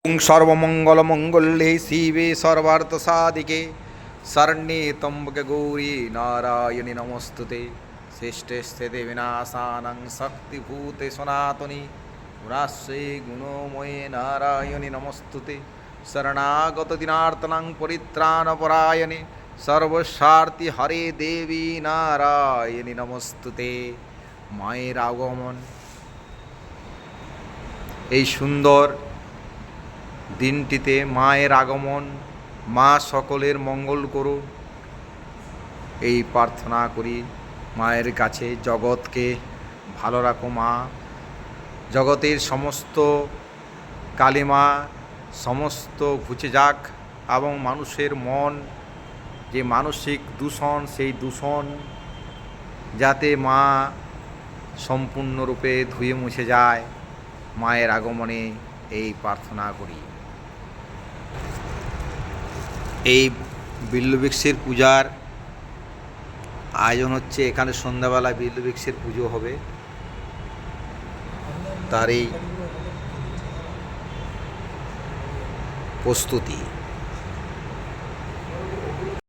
ওং সর্বমঙ্গলমঙ্গলে শিবে সর্বার্থসাধিকে শরণ্যে ত্র্যম্বকে গৌরী নারায়ণী নমস্তুতে শ্রেষ্ঠে দেবী বিনাশানং শক্তিভূতে সনাতনী গুণাশ্রয়ে গুণময়ে নারায়ণী নমস্তুতে শরণাগত দিনার্তনং পরিত্রাণপরায়ণে সর্বস্বার্থী হরে দেবী নারায়ণী নমস্তুতে। মায়ের আগমন এই সুন্দর দিনটিতে মায়ের আগমন, মা সকলের মঙ্গল করো এই প্রার্থনা করি মায়ের কাছে। জগৎকে ভালো রাখো মা, জগতের সমস্ত কালিমা সমস্ত ঘুচে যাক এবং মানুষের মন যে মানসিক দূষণ সেই দূষণ যাতে মা সম্পূর্ণরূপে ধুয়ে মুছে যায়, মায়ের আগমনে এই প্রার্থনা করি। এই বিল্লবৃক্ষের পূজার আয়োজন হচ্ছে, এখানে সন্ধ্যাবেলা বিল্লবৃক্ষের পুজো হবে, তারই প্রস্তুতি।